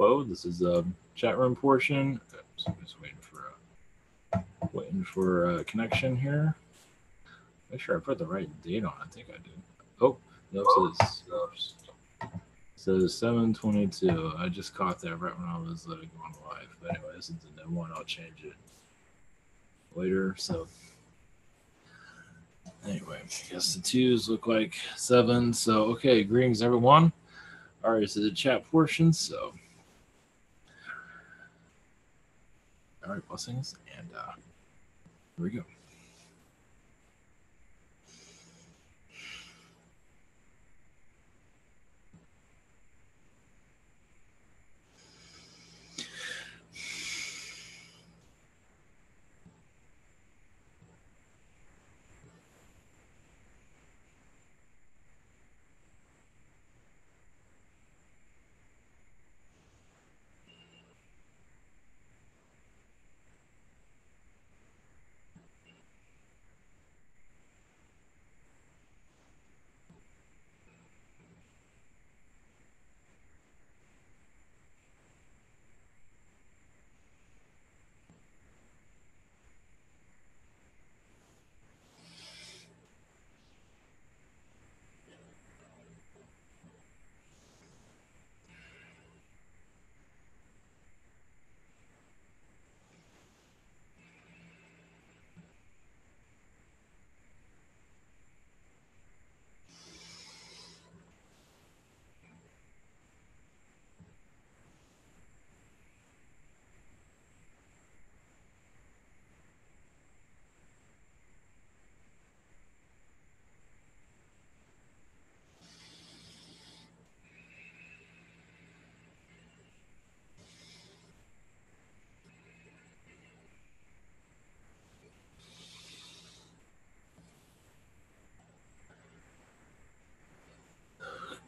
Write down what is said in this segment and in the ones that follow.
Hello, this is a chat room portion. So I'm just waiting for a connection here. Make sure I put the right date on. I think I did. Oh, no, it says 7/22. I just caught that right when I was going live. But anyway, this is the new one. I'll change it later. So anyway, I guess the 2s look like 7. So okay, greetings everyone. All right, so the chat portion. So all right, blessings, and here we go.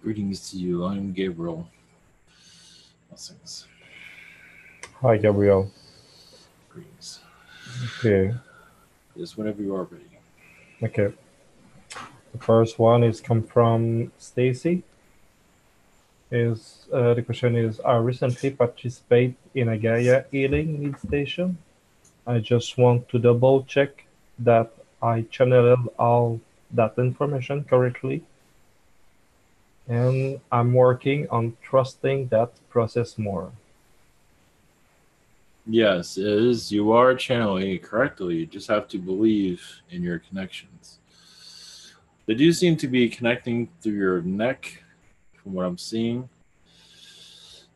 Greetings to you. I'm Gabrielle. Blessings. Hi, Gabrielle. Greetings. Okay. Just whenever you are ready. Okay. The first one is come from Stacy. The question is, I recently participated in a Gaia healing meditation. I just want to double check that I channeled all that information correctly. And I'm working on trusting that process more. Yes, it is. You are channeling it correctly. You just have to believe in your connections. They do seem to be connecting through your neck, from what I'm seeing.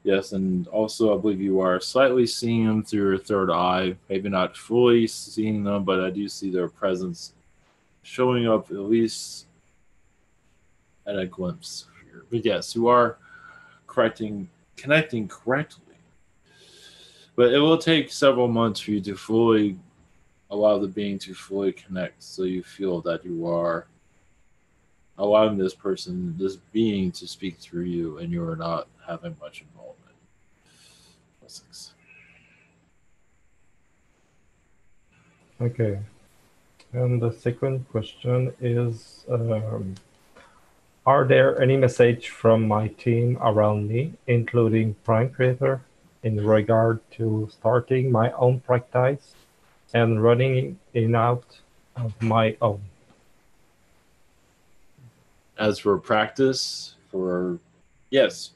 Yes, and also I believe you are slightly seeing them through your third eye. Maybe not fully seeing them, but I do see their presence showing up at least at a glimpse here. But yes, you are connecting correctly. But it will take several months for you to fully allow the being to fully connect, so you feel that you are allowing this being to speak through you, and you are not having much involvement. Blessings. Okay. And the second question is, are there any message from my team around me, including Prime Creator, in regard to starting my own practice and running in out of my own? As for practice, yes,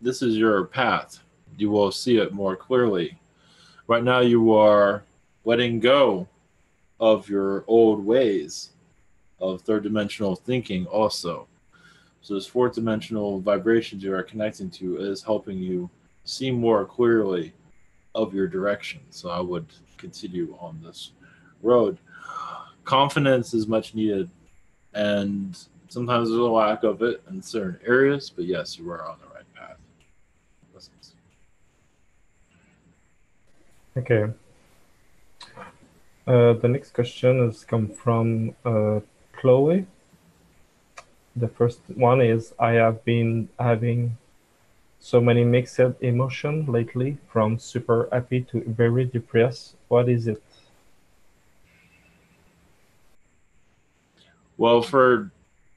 this is your path. You will see it more clearly. Right now, you are letting go of your old ways of third dimensional thinking also. So this fourth dimensional vibrations you are connecting to is helping you see more clearly of your direction. So I would continue on this road. Confidence is much needed, and sometimes there's a lack of it in certain areas, but yes, you are on the right path. Blessings. Okay. The next question has come from Chloe. The first one is, I have been having so many mixed emotions lately, from super happy to very depressed. What is it? Well, for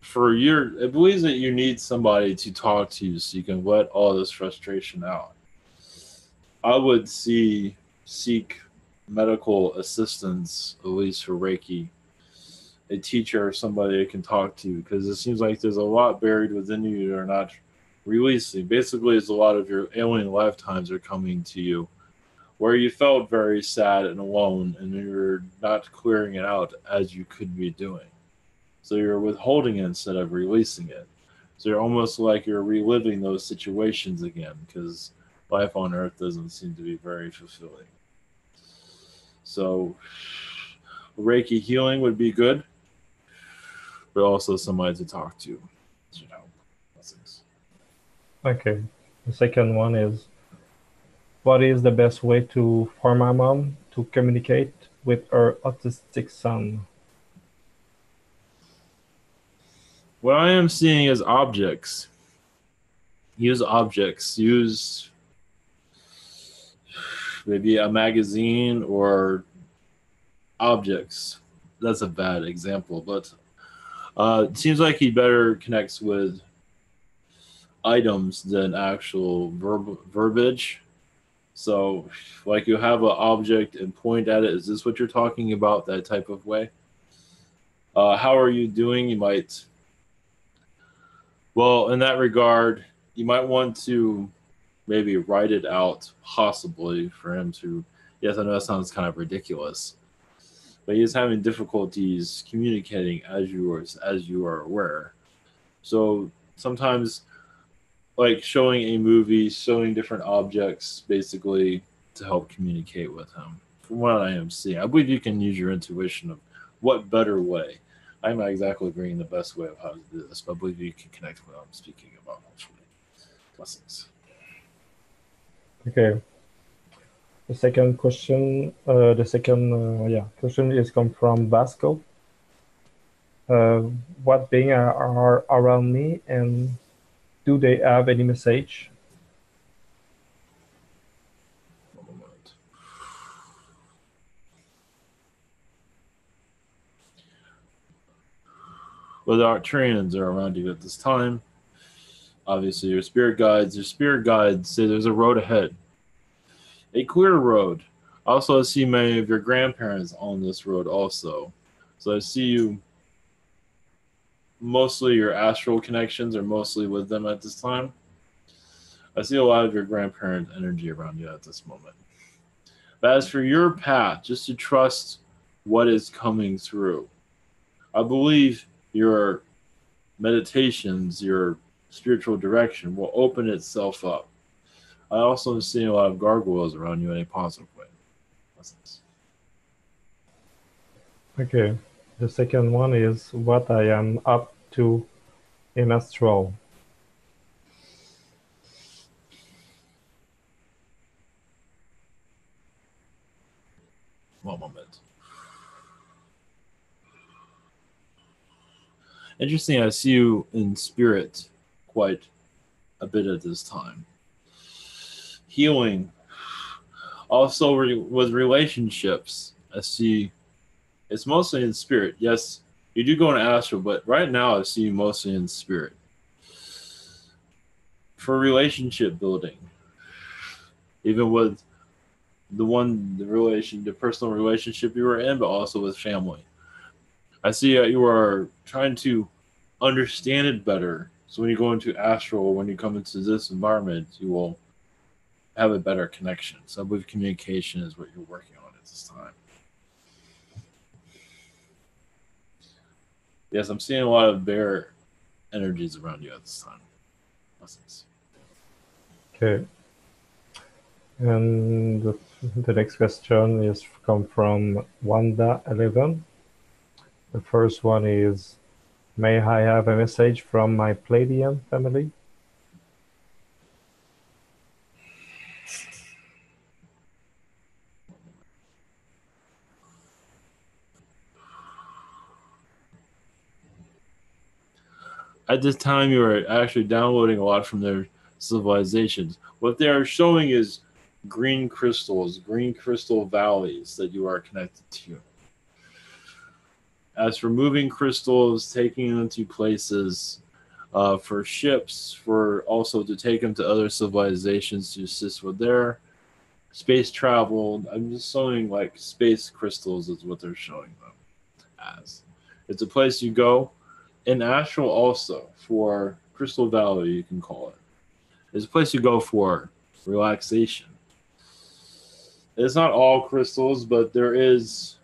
it believes that you need somebody to talk to so you can let all this frustration out. I would seek medical assistance, at least for Reiki, a teacher or somebody you can talk to, because it seems like there's a lot buried within you that are not releasing. Basically, it's a lot of your alien lifetimes are coming to you, where you felt very sad and alone, and you're not clearing it out as you could be doing. So you're withholding it instead of releasing it. So you're almost like you're reliving those situations again, because life on Earth doesn't seem to be very fulfilling. So Reiki healing would be good, but also somebody to talk to. You know, blessings. Okay. The second one is, what is the best way for my mom to communicate with her autistic son? What I am seeing is objects. Use objects. Use maybe a magazine or objects. That's a bad example, but it seems like he better connects with items than actual verbiage. So, like, you have an object and point at it. Is this what you're talking about? That type of way. How are you doing? You might. Well, in that regard, you might want to maybe write it out, possibly for him to. Yes, I know that sounds kind of ridiculous, but he's having difficulties communicating as you are aware. So sometimes, like showing a movie, showing different objects, basically to help communicate with him. From what I am seeing, I believe you can use your intuition of what better way. I'm not exactly agreeing the best way of how to do this, but I believe you can connect with what I'm speaking about. Hopefully, blessings. Okay. The second question, question is come from Vasco. What beings are around me, and do they have any message? One moment. Well, the Archangels are around you at this time. Obviously, your spirit guides say there's a road ahead, a clear road. Also, I see many of your grandparents on this road also. So I see you, mostly your astral connections are mostly with them at this time. I see a lot of your grandparent energy around you at this moment. But as for your path, just to trust what is coming through. I believe your meditations, your spiritual direction will open itself up. I also am seeing a lot of gargoyles around you in a positive way. Okay. The second one is what I am up to in astral. One moment. Interesting, I see you in spirit quite a bit at this time. Healing. Also with relationships, I see it's mostly in spirit. Yes, you do go in astral, but right now I see you mostly in spirit. For relationship building, even with the personal relationship you were in, but also with family. I see that you are trying to understand it better. So when you go into astral, when you come into this environment, you will have a better connection. So I believe communication is what you're working on at this time. Yes, I'm seeing a lot of bear energies around you at this time. Blessings. Okay. And the next question is come from Wanda11. The first one is, may I have a message from my Pleiadian family? At this time, you are actually downloading a lot from their civilizations. What they are showing is green crystals, green crystal valleys that you are connected to. As for moving crystals, taking them to places, for ships, for also to take them to other civilizations to assist with their space travel. I'm just showing like space crystals is what they're showing them as. It's a place you go. In Astral also for Crystal Valley, you can call it. It's a place you go for relaxation. It's not all crystals, but there is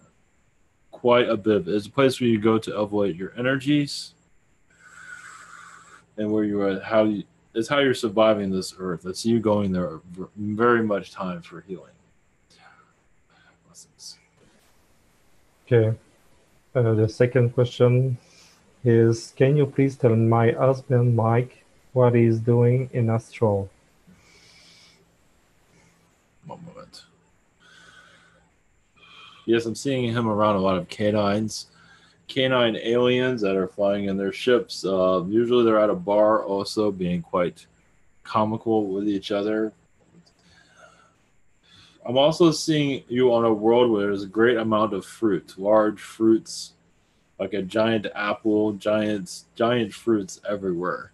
quite a bit. It's a place where you go to elevate your energies and where you are how you it's how you're surviving this earth. That's you going there very much time for healing. Blessings. Okay. The second question is, can you please tell my husband Mike what he's doing in astral? One moment. Yes, I'm seeing him around a lot of canine aliens that are flying in their ships. Usually they're at a bar also being quite comical with each other. I'm also seeing you on a world where there's a great amount of fruit, large fruits, like a giant apple, giant fruits everywhere.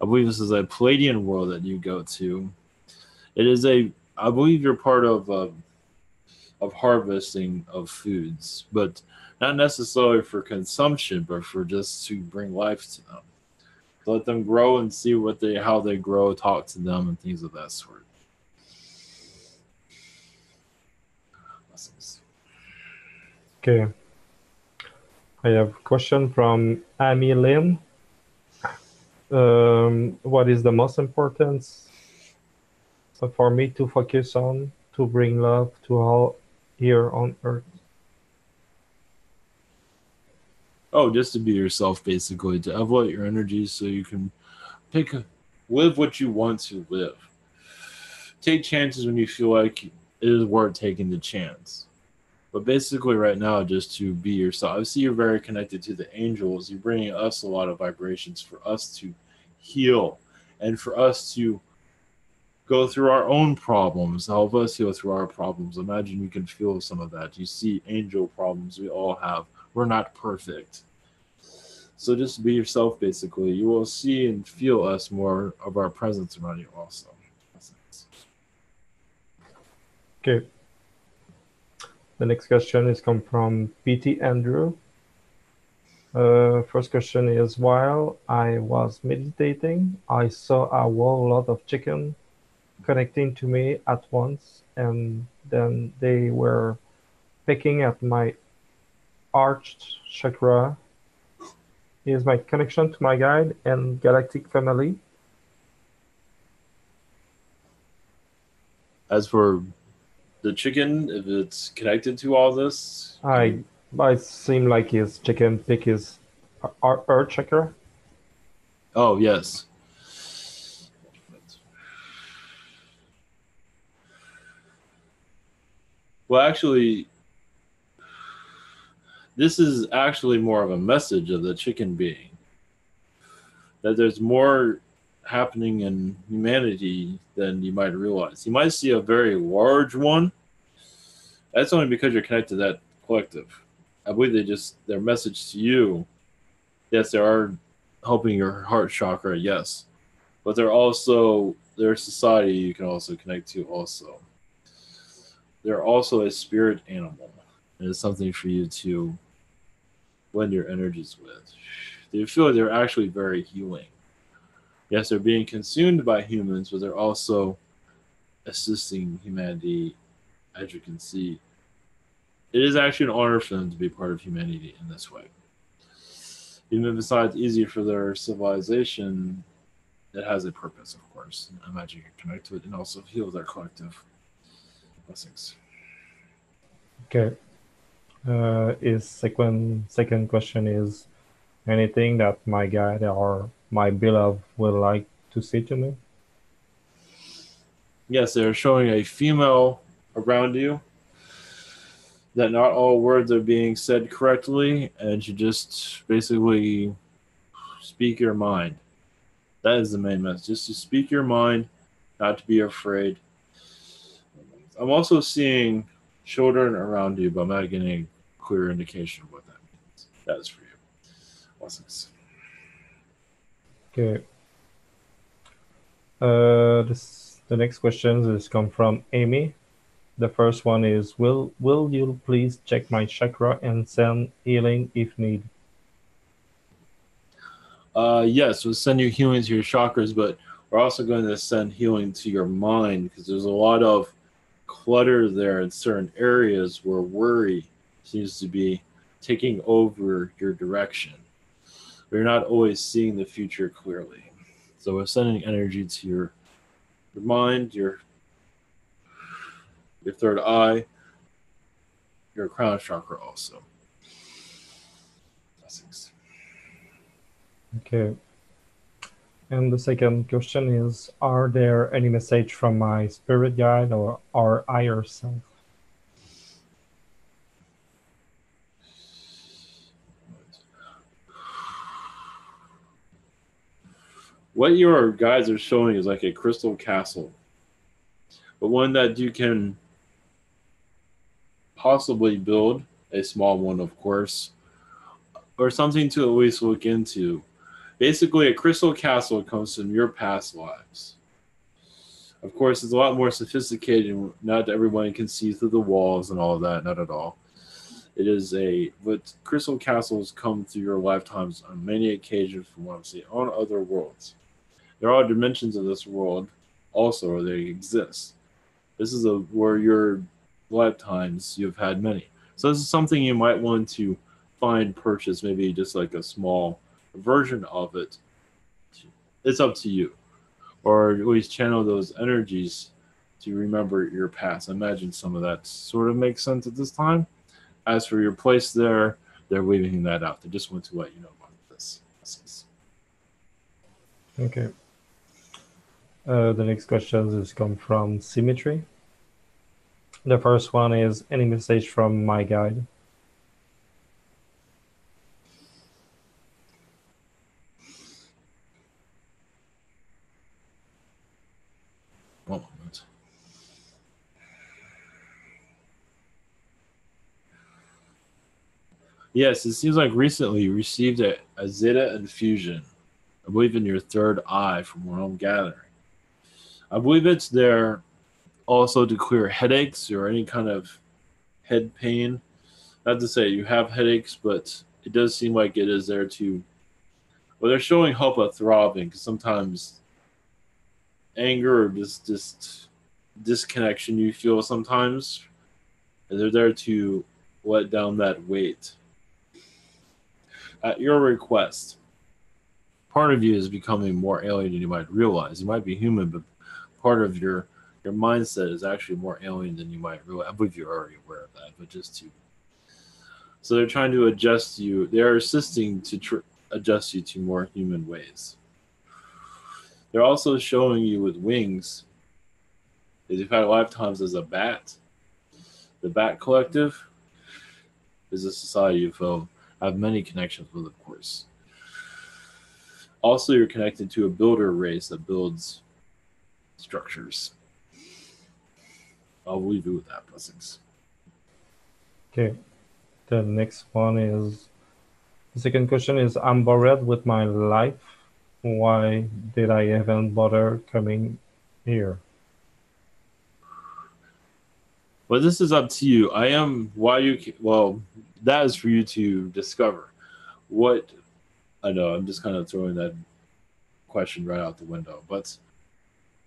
I believe this is a Palladian world that you go to. It is I believe you're part of harvesting of foods, but not necessarily for consumption, but for just to bring life to them. To let them grow and see how they grow, talk to them, and things of that sort. Blessings. Okay. I have a question from Amy Lynn. What is the most important for me to focus on to bring love to all here on earth? Oh, just to be yourself, basically, to elevate your energy so you can live what you want to live. Take chances when you feel like it is worth taking the chance. But basically, right now, just to be yourself. I see you're very connected to the angels. You're bringing us a lot of vibrations for us to heal and for us to go through our own problems, help us heal through our problems. Imagine you can feel some of that. You see angel problems we all have. We're not perfect. So just be yourself, basically. You will see and feel us more of our presence around you also. Okay. The next question is come from PT Andrew. First question is, while I was meditating, I saw a whole lot of chicken connecting to me at once, and then they were picking at my arched chakra. Is my connection to my guide and galactic family. As for the chicken, if it's connected to all this, I seem like his chicken pick his earth chakra. oh yes. Well, actually, this is actually more of a message of the chicken being that there's more happening in humanity than you might realize. You might see a very large one. That's only because you're connected to that collective. I believe their message to you, yes, they are helping your heart chakra, yes. But they're also their society you can also connect to also. They're also a spirit animal. And it's something for you to blend your energies with. They feel like they're actually very healing. Yes, they're being consumed by humans, but they're also assisting humanity, as you can see. It is actually an honor for them to be part of humanity in this way. Even if it's not easy for their civilization, it has a purpose, of course. I imagine you can connect to it and also heal their collective. Blessings. Okay. His second question is, anything that my guide or my beloved would like to say to me? Yes, they're showing a female around you. That not all words are being said correctly, and you just basically speak your mind. That is the main message. Just to speak your mind, not to be afraid. I'm also seeing children around you, but I'm not getting a clear indication of what that means. That is for you. Blessings. Okay. The next question is come from Amy. The first one is, will you please check my chakra and send healing if need? Yes, we'll send you healing to your chakras, but we're also going to send healing to your mind because there's a lot of clutter there in certain areas where worry seems to be taking over your direction. You're not always seeing the future clearly. So we're sending energy to your mind, your third eye, your crown chakra also. Blessings. Okay. And the second question is, are there any message from my spirit guide or our higher self? What your guides are showing is like a crystal castle, but one that you can possibly build, a small one, of course, or something to at least look into. Basically, a crystal castle comes from your past lives. Of course, it's a lot more sophisticated. Not everyone can see through the walls and all of that. Not at all. But crystal castles come through your lifetimes on many occasions from what I'm seeing on other worlds. There are dimensions of this world also, or they exist. This is where your lifetimes you've had many. So this is something you might want to find, purchase, maybe just like a small version of it. It's up to you. Or at least channel those energies to remember your past. I imagine some of that sort of makes sense at this time. As for your place there, they're leaving that out. They just want to let you know about this. Okay. The next question is come from Symmetry. The first one is, any message from my guide? One moment. Yes, it seems like recently you received a Zeta infusion. I believe in your third eye from what I'm gathering. I believe it's there also to clear headaches or any kind of head pain. Not to say you have headaches, but it does seem like it is there to. Well, they're showing hope of throbbing because sometimes anger or just disconnection you feel sometimes, and they're there to let down that weight. At your request, part of you is becoming more alien than you might realize. You might be human, but part of your mindset is actually more alien than you might realize. I believe you're already aware of that, but just to. So they're trying to adjust you. They're assisting to adjust you to more human ways. They're also showing you with wings. Because you've had lifetimes as a bat. The Bat Collective is a society you have many connections with, of course. Also, you're connected to a builder race that builds structures. I'll leave you with that. Blessings. Okay. The next one is, the second question is, I'm bored with my life. Why did I even bother coming here? Well, this is up to you. Well, that is for you to discover. What I know, I'm just kind of throwing that question right out the window. But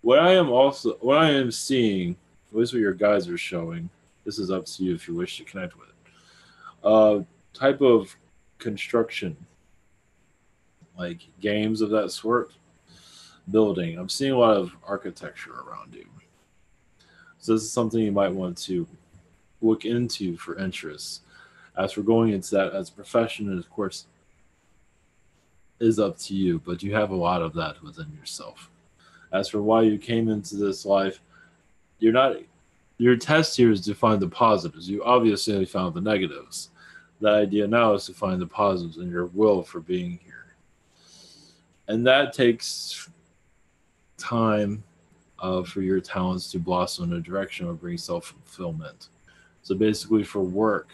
what I am seeing, at least what your guides are showing, this is up to you if you wish to connect with it. Type of construction, like games of that sort, building. I'm seeing a lot of architecture around you. So this is something you might want to look into for interest. As for going into that as a profession, of course, is up to you, but you have a lot of that within yourself. As for why you came into this life, your test here is to find the positives. You obviously found the negatives. The idea now is to find the positives in your will for being here. And that takes time for your talents to blossom in a direction of bring self-fulfillment. So basically for work,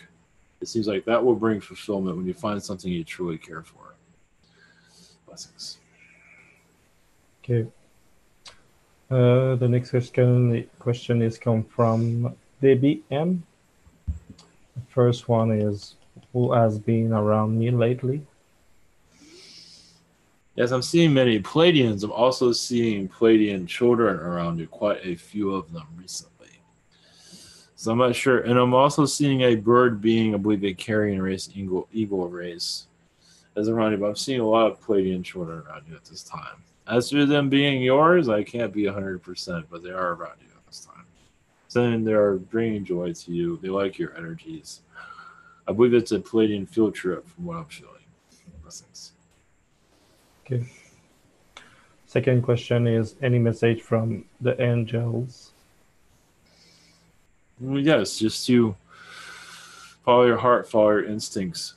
It seems like that will bring fulfillment when you find something you truly care for. Blessings. Okay. The next question is come from Debbie M. The first one is, who has been around me lately? Yes, I'm seeing many Pleiadians. I'm also seeing Pleiadian children around you, quite a few of them recently. So I'm not sure. And I'm also seeing a bird being, I believe, a carrion race, eagle race, as around you. But I'm seeing a lot of Pleiadian children around you at this time. As for them being yours, I can't be 100%, but they are around you at this time. Saying they are bringing joy to you. They like your energies. I believe it's a Pleiadian field trip from what I'm feeling. Blessings. Okay. Second question is, any message from the angels? Yes, just to follow your heart, follow your instincts.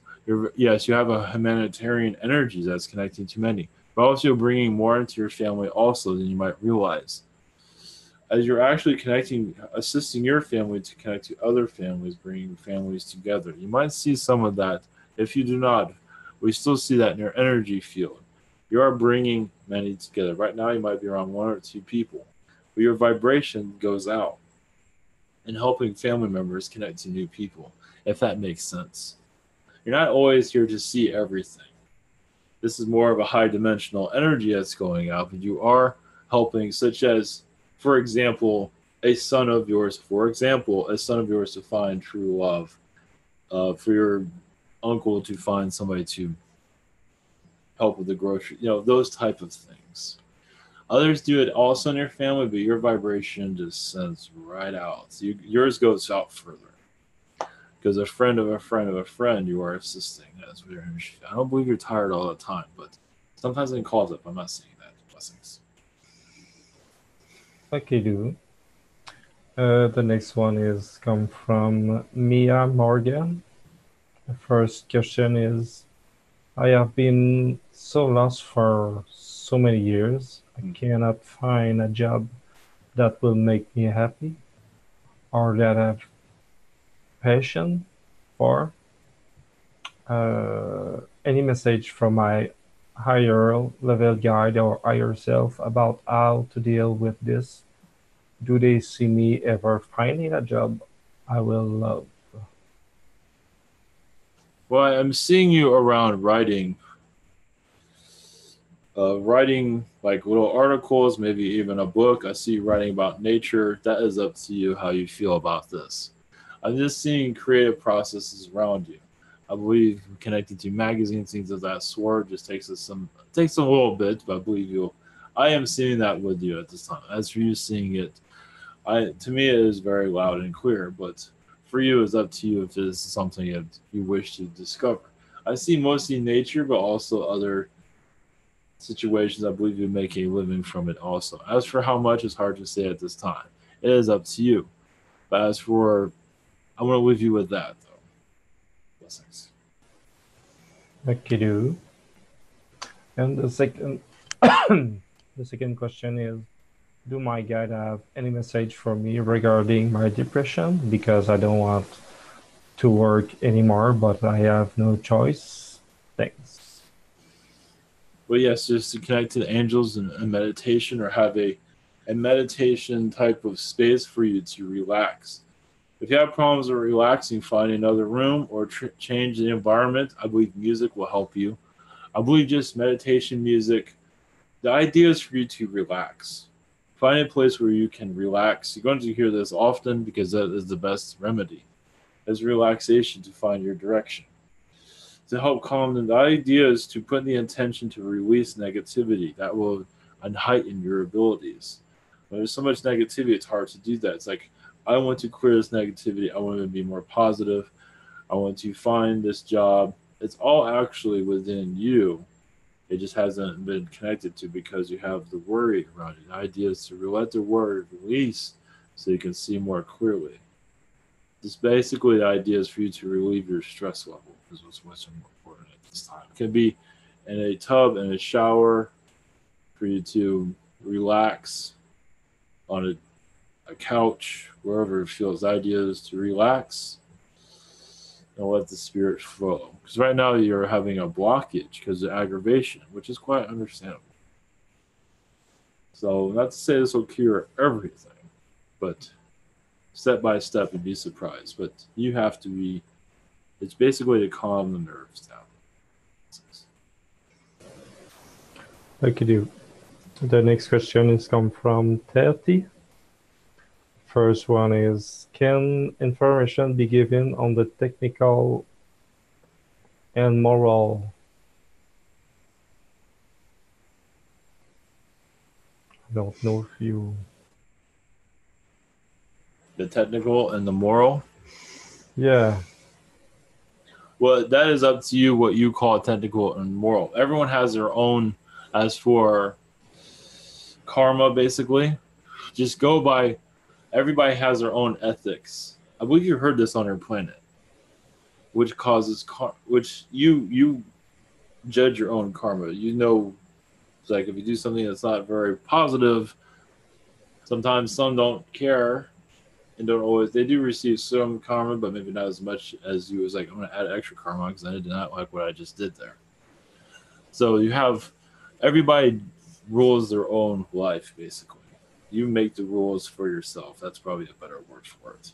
Yes, you have a humanitarian energy that's connecting to many, but also bringing more into your family also than you might realize. As you're actually connecting, assisting your family to connect to other families, bringing families together. You might see some of that. If you do not, we still see that in your energy field. You are bringing many together. Right now, you might be around 1 or 2 people, but your vibration goes out and helping family members connect to new people, if that makes sense. You're not always here to see everything. This is more of a high dimensional energy that's going out, but you are helping, such as, for example, a son of yours to find true love, for your uncle to find somebody to help with the grocery, those type of things. Others do it also in your family, but your vibration just sends right out. So yours goes out further. Because a friend of a friend of a friend you are assisting. That's what your energy. I don't believe you're tired all the time, but sometimes it can cause it. I'm not saying that. Blessings. Okay, do. The next one is come from Mia Morgan. The first question is, I have been so lost for so many years. I cannot find a job that will make me happy or that I have passion for. Any message from my higher level guide or higher self about how to deal with this? Do they see me ever finding a job I will love? Well, I'm seeing you around writing like little articles, maybe even a book. I see you writing about nature. That is up to you how you feel about this. I'm just seeing creative processes around you. I believe connecting to magazines, things of that sort, just takes a little bit, but I believe you'll. I am seeing that with you at this time. As for you seeing it, to me it is very loud and clear, but for you it's up to you if it's something that you wish to discover. I see mostly nature, but also other situations. I believe you make a living from it also. As for how much, it's hard to say at this time. It is up to you. But as for, I want to leave you with that, though. Blessings. Okay, do. And the second question is, do my guide have any message for me regarding my depression? Because I don't want to work anymore, but I have no choice. Thanks. Well, yes, just to connect to the angels and meditation, or have a meditation type of space for you to relax. If you have problems with relaxing, find another room or change the environment. I believe music will help you. I believe just meditation music. The idea is for you to relax. Find a place where you can relax. You're going to hear this often because that is the best remedy. Is relaxation to find your direction. To help calm them, the idea is to put the intention to release negativity. That will heighten your abilities. When there's so much negativity, it's hard to do that. It's like, I want to clear this negativity. I want to be more positive. I want to find this job. It's all actually within you. It just hasn't been connected to because you have the worry around it. The idea is to let the worry release so you can see more clearly. Just basically the idea is for you to relieve your stress level, is what's important at this time. It can be in a tub, in a shower, for you to relax on a couch, wherever it feels. The idea is to relax and let the spirit flow. Because right now you're having a blockage because of aggravation, which is quite understandable. So not to say this will cure everything, but step by step and be surprised. But you have to be, it's basically to calm the nerves down. Thank you. The next question is come from 30. First one is, can information be given on the technical and moral? I don't know if you... The technical and the moral? Yeah. Well, that is up to you what you call technical and moral. Everyone has their own, as for karma, basically. Just go by, everybody has their own ethics. I believe you heard this on your planet, which causes, which you judge your own karma. You know, it's like if you do something that's not very positive, sometimes some don't care and don't always, they do receive some karma, but maybe not as much as you was like, I'm going to add extra karma because I did not like what I just did there. So you have, everybody rules their own life, basically. You make the rules for yourself. That's probably a better word for it.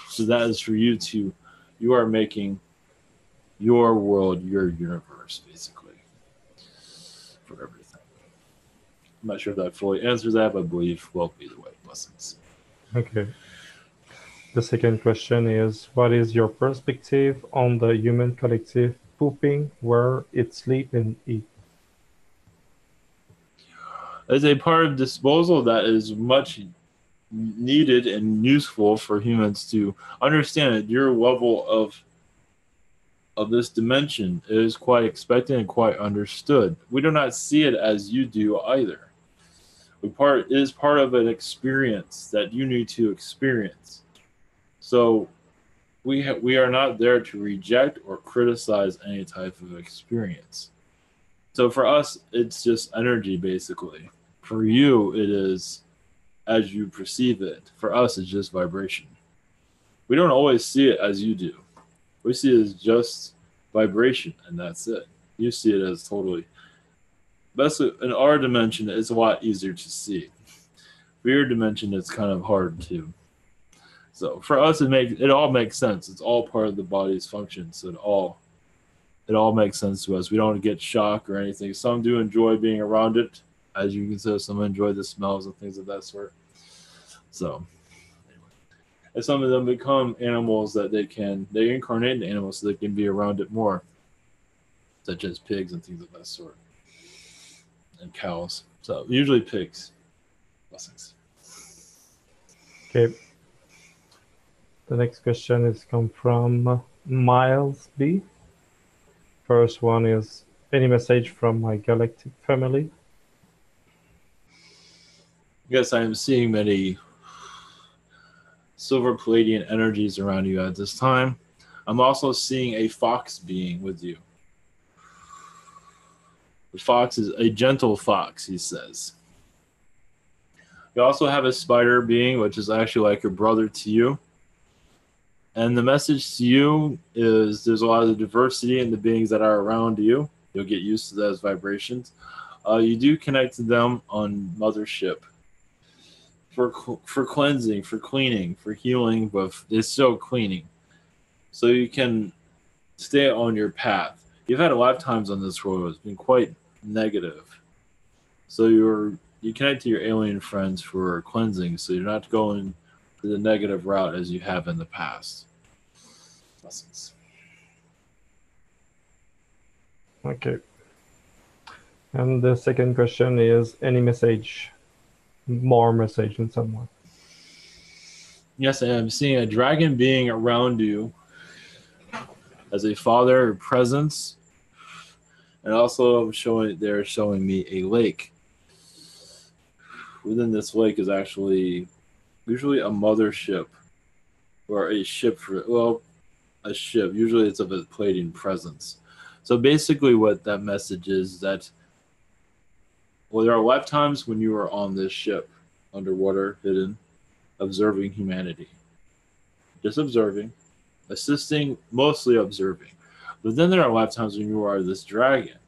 So that is for you to, you are making your world, your universe, basically, for everything. I'm not sure if that fully answers that, but I believe, well, either way, blessings. Okay. The second question is, what is your perspective on the human collective pooping where it sleep and eat? As a part of disposal that is much needed and useful for humans to understand that your level of this dimension is quite expected and quite understood. We do not see it as you do either. It is part of an experience that you need to experience. So we are not there to reject or criticize any type of experience. So for us, it's just energy, basically. For you, it is as you perceive it. For us, it's just vibration. We don't always see it as you do. We see it as just vibration, and that's it. You see it as totally. Best in our dimension, it's a lot easier to see. For your dimension, it's kind of hard to. So for us, it all makes sense. It's all part of the body's function. So it all makes sense to us. We don't get shocked or anything. Some do enjoy being around it, as you can say. Some enjoy the smells and things of that sort. So, and some of them become animals that they incarnate into animals so they can be around it more, such as pigs and things of that sort, and cows. So usually pigs. Blessings. Okay. The next question is come from Miles B. First one is, any message from my galactic family? Yes, I am seeing many silver Palladian energies around you at this time. I'm also seeing a fox being with you. The fox is a gentle fox, he says. You also have a spider being, which is actually like your brother to you. And the message to you is there's a lot of diversity in the beings that are around you. You'll get used to those vibrations. You do connect to them on mothership for cleansing, for cleaning, for healing, but it's still cleaning. So you can stay on your path. You've had a lot of times on this world. It's been quite negative. So you connect to your alien friends for cleansing, so you're not going the negative route as you have in the past. Blessings. Okay. And the second question is, any message, more message in someone? Yes, I am seeing a dragon being around you as a father presence, and also they're showing me a lake. Within this lake is actually usually a mothership or a ship a ship. Usually it's of a Palladian presence. So basically what that message is that, well, there are lifetimes when you are on this ship, underwater, hidden, observing humanity. just observing, assisting, mostly observing. But then there are a lot of times when you are this dragon,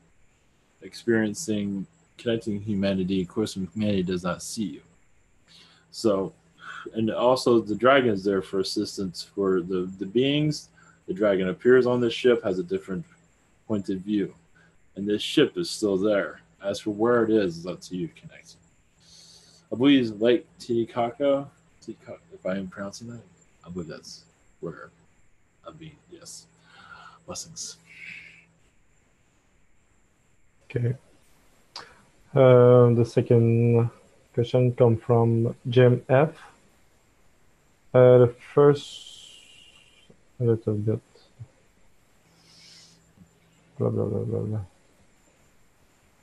experiencing, connecting humanity. Of course, when humanity does not see you. So, and also the dragon is there for assistance for the beings. The dragon appears on the ship, has a different point of view, and this ship is still there. As for where it is up to you to connect. I believe it's Lake Titicaca, if I am pronouncing that. I believe that's where I'll be. Yes. Blessings. Okay. The second question comes from Jim F. The first, a little bit, blah, blah, blah, blah, blah.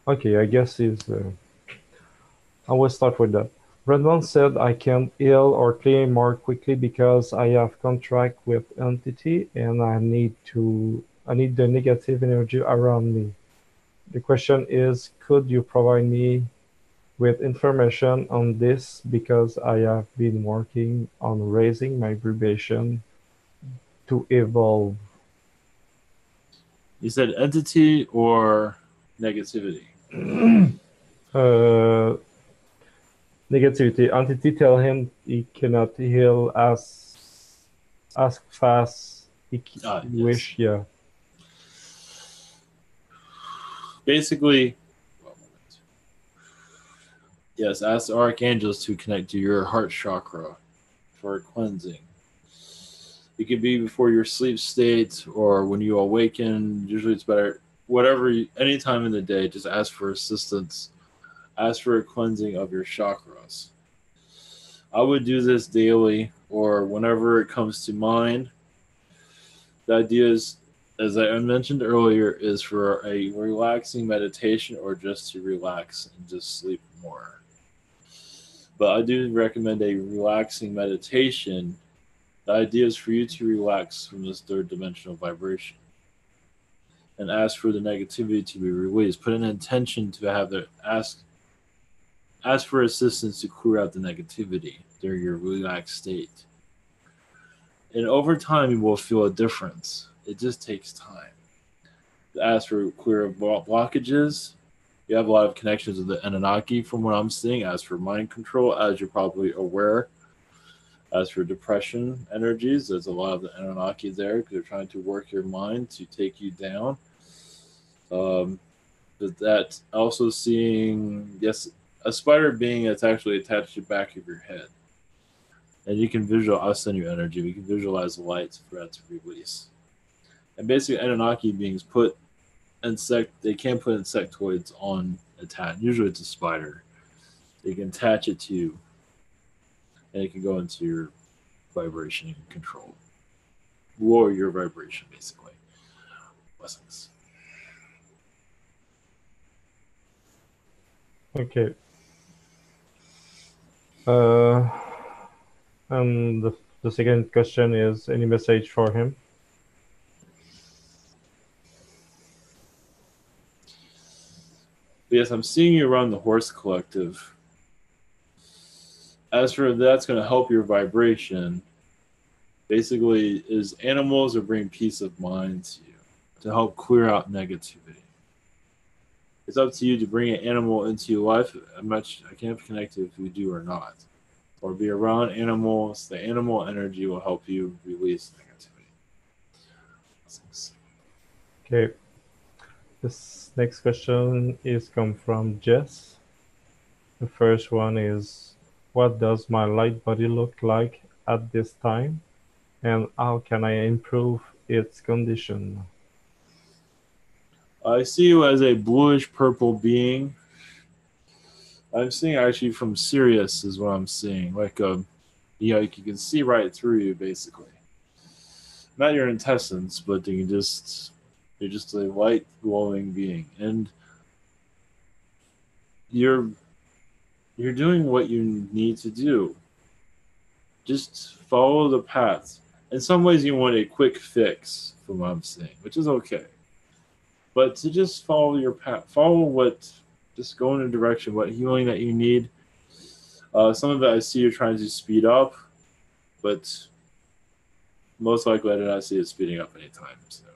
Okay, I guess I will start with that. Redmond said I can heal or clear more quickly because I have contract with entity and I need the negative energy around me. The question is, could you provide me with information on this because I have been working on raising my vibration to evolve. You said entity or negativity? Negativity. Entity tell him he cannot heal as fast he wish. Yeah. Basically, yes, ask the archangels to connect to your heart chakra for cleansing. It could be before your sleep state or when you awaken. Usually it's better. Whatever, any time in the day, just ask for assistance. Ask for a cleansing of your chakras. I would do this daily or whenever it comes to mind. The idea is, as I mentioned earlier, is for a relaxing meditation or just to relax and just sleep more. But I do recommend a relaxing meditation. The idea is for you to relax from this third dimensional vibration and ask for the negativity to be released. Put an intention to have the ask for assistance to clear out the negativity during your relaxed state. And over time, you will feel a difference. It just takes time. To ask for clear blockages. You have a lot of connections with the Anunnaki from what I'm seeing. As for mind control, as you're probably aware. As for depression energies, there's a lot of the Anunnaki there because they're trying to work your mind to take you down. But that also seeing, yes, a spider being that's actually attached to the back of your head. And you can visualize, I'll send you energy, we can visualize the light for that to release. And basically Anunnaki beings they can't put insectoids on a tat. Usually it's a spider. They can attach it to you and it can go into your vibration and control. Lower your vibration, basically. Blessings. Okay. And the second question is, any message for him? Yes, I'm seeing you around the horse collective. As for that's going to help your vibration, basically is animals or bring peace of mind to you to help clear out negativity. It's up to you to bring an animal into your life. I can't connect to if you do or not. Or be around animals. The animal energy will help you release negativity. Thanks. Okay. This next question is come from Jess. The first one is, what does my light body look like at this time? And how can I improve its condition? I see you as a bluish purple being. I'm seeing actually from Sirius is what I'm seeing. Like you can see right through you basically. Not your intestines, but you're just a light glowing being. And you're doing what you need to do. Just follow the path. In some ways you want a quick fix from what I'm saying, which is okay. But to just follow your path, just go in a direction, what healing that you need. Some of it I see you're trying to speed up, but Most likely I do not see it speeding up anytime soon.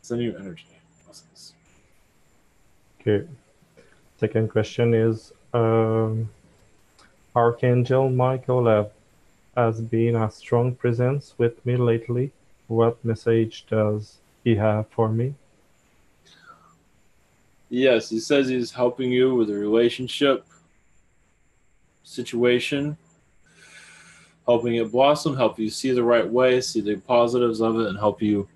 Sending you energy. Blessings. Okay. Second question is, Archangel Michael has been a strong presence with me lately. What message does he have for me? Yes, he says he's helping you with a relationship situation, helping it blossom, help you see the right way, see the positives of it, and help you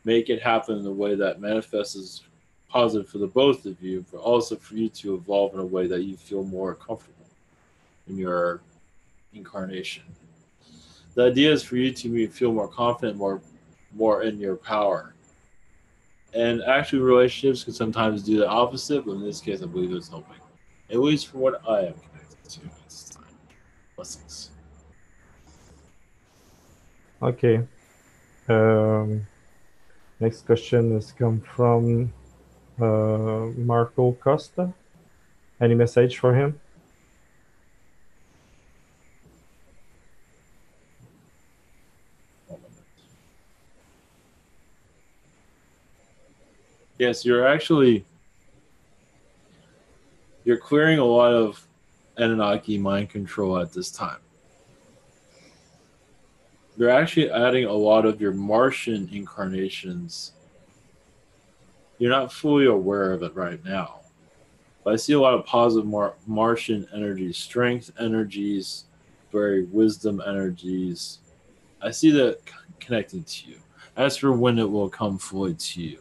make it happen in a way that manifests as positive for the both of you, but also for you to evolve in a way that you feel more comfortable in your incarnation. The idea is for you to feel more confident, more in your power. And actually, relationships can sometimes do the opposite, but in this case, I believe it's helping. At least for what I am connected to at this time. Blessings. Okay. Next question has come from Marco Costa. Any message for him? Yes, you're clearing a lot of Anunnaki mind control at this time. You're actually adding a lot of your Martian incarnations. You're not fully aware of it right now. But I see a lot of positive Martian energies, strength energies, very wisdom energies. I see that connecting to you. As for when it will come fully to you,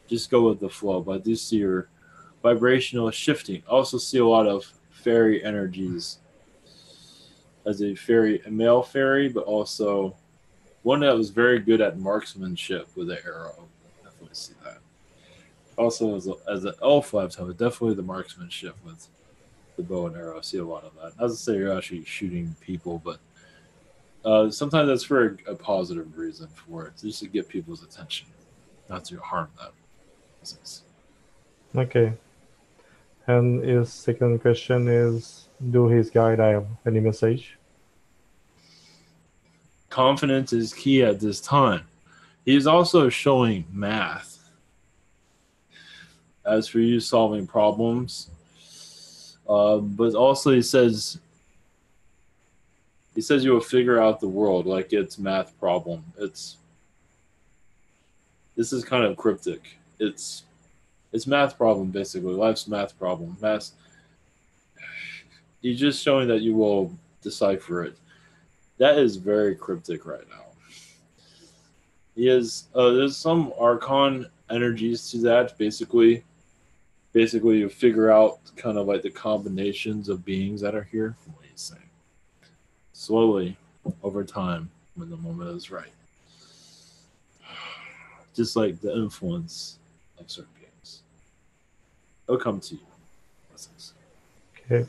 just go with the flow. But I do see your vibrational shifting. I also see a lot of fairy energies as a male fairy, but also one that was very good at marksmanship with the arrow. Definitely see that. Also, as an elf lifetime, definitely the marksmanship with the bow and arrow. I see a lot of that. Not to say you're actually shooting people, but sometimes that's for a positive reason for it, just to get people's attention, not to harm them. Okay. And his second question is, do his guide have any message? Confidence is key at this time. He is also showing math. As for you solving problems, but also he says you will figure out the world like it's math problem. This is kind of cryptic. It's math problem basically. Life's math problem. Math. He's just showing that you will decipher it. That is very cryptic right now. There's some archon energies to that. Basically you figure out kind of like the combinations of beings that are here. What he's saying. Slowly, over time, when the moment is right. Just like the influence of certain beings. It'll come to you. Blessings. Okay.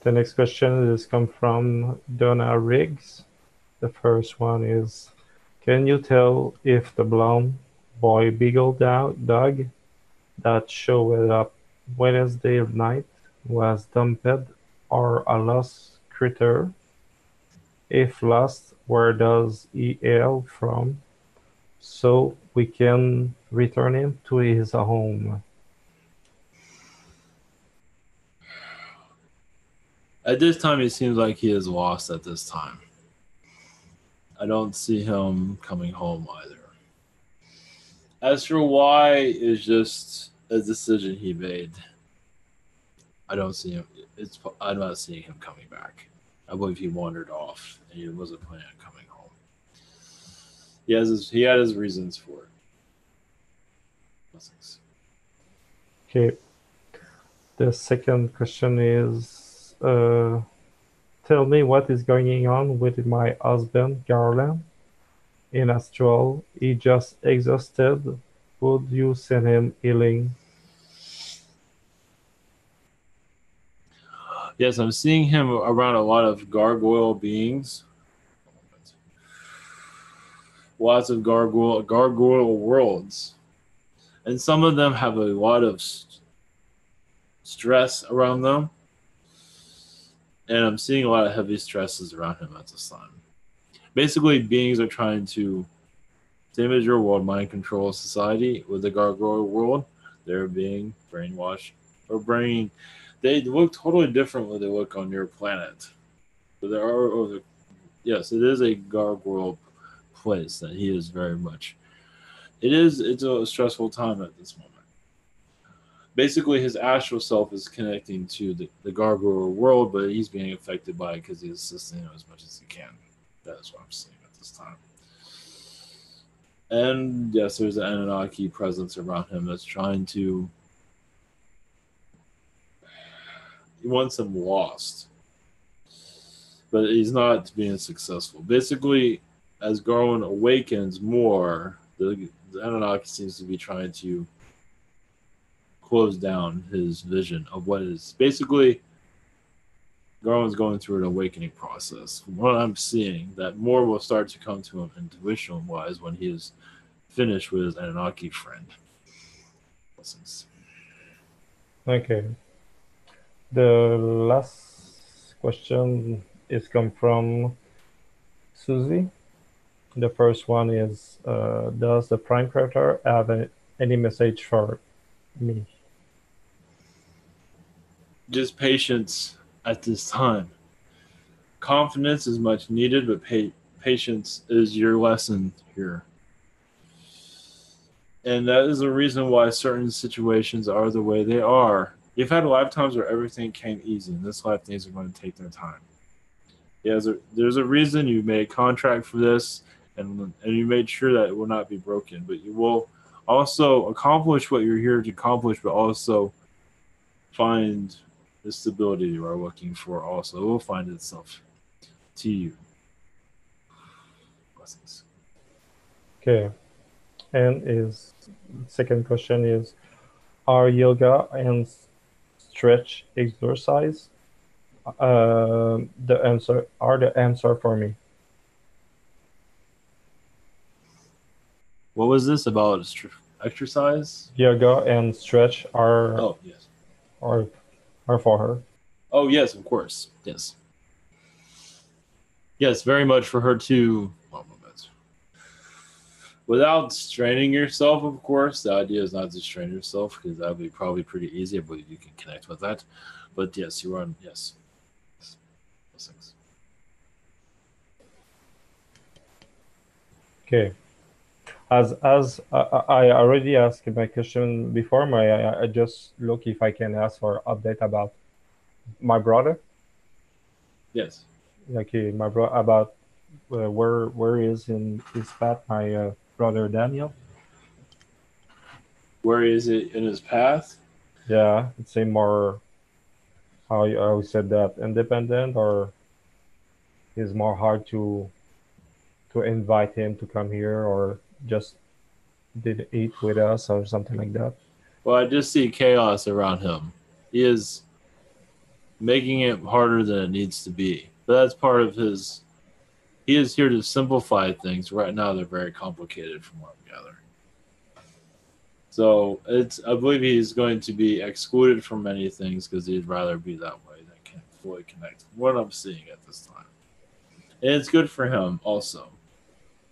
The next question is come from Donna Riggs. The first one is, can you tell if the blonde boy beagle dog that showed up Wednesday night was dumped or a lost critter? If lost, where does he hail from? So we can return him to his home. At this time, it seems like he is lost at this time. I don't see him coming home either. As for why, is just a decision he made. I don't see him. I'm not seeing him coming back. I believe he wandered off and he wasn't planning on coming home. He had his reasons for it. Blessings. Okay. The second question is, tell me what is going on with my husband, Carolyn. In astral, he just exhausted. Would you send him healing? Yes, I'm seeing him around a lot of gargoyle beings. Lots of gargoyle worlds. And some of them have a lot of stress around them. And I'm seeing a lot of heavy stresses around him at this time. Basically, beings are trying to, same as your world, mind control society with the gargoyle world. They're being brainwashed or brain. They look totally different when they look on your planet. But there are, yes, it is a gargoyle place that he is very much. It's a stressful time at this moment. Basically, his astral self is connecting to the gargoyle world, but he's being affected by it because he's assisting him as much as he can. That is what I'm seeing at this time. And yes, there's an Anunnaki presence around him that's trying to. He wants him lost, but he's not being successful. Basically, as Garland awakens more, the Anunnaki seems to be trying to close down his vision of what is. Basically, Garland's going through an awakening process. From what I'm seeing, that more will start to come to him intuition-wise when he is finished with his Anunnaki friend. Blessings. Okay. The last question is come from Susy. The first one is, does the prime creator have any message for me? Just patience at this time. Confidence is much needed, but patience is your lesson here. And that is the reason why certain situations are the way they are. You've had lifetimes where everything came easy. In this life, things are going to take their time. Yeah, there's a reason you made a contract for this, and you made sure that it will not be broken. But you will also accomplish what you're here to accomplish, but also find the stability you are looking for. Also, it will find itself to you. Blessings. Okay. And his second question is, are yoga and stretch exercise the answer for me? What was this about exercise? Yoga and stretch are Oh, yes. are for her. Oh, yes, of course. Yes. Yes, very much for her to. One moment. Without straining yourself, of course. The idea is not to strain yourself because that would be probably pretty easy. I believe you can connect with that. But yes, you are. Yes. Blessings. Okay. As I already asked my question before, I just look if I can ask for update about my brother. Yes. Okay, my bro about where is in his path my brother Daniel. Where is it in his path? Yeah, it's a more how you said that, independent, or is more hard to invite him to come here, or just did eat with us or something like that. Well, I just see chaos around him. He is making it harder than it needs to be. But that's part of his. He is here to simplify things. Right now, they're very complicated from what I'm gathering. So I believe he's going to be excluded from many things because he'd rather be that way than can fully connect. What I'm seeing at this time, and it's good for him also.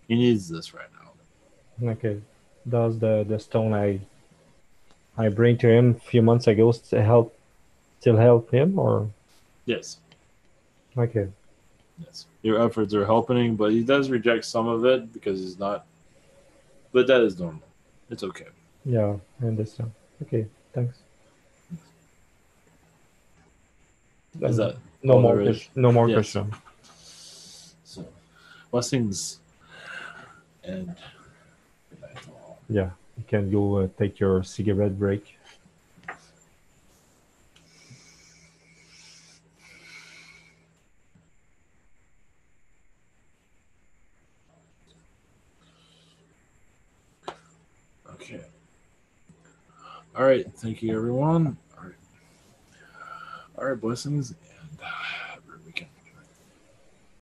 He needs this right now. Okay, does the stone I bring to him a few months ago still help him, or Yes, okay? yes. Your efforts are helping, but he does reject some of it because he's not. But that is normal. It's okay. Yeah, I understand. Okay, thanks. Is that No all more there is? no more Yes. question. So, blessings and good night to all. Yeah, you can go take your cigarette break. Okay. All right. Thank you, everyone. All right. All right. Blessings.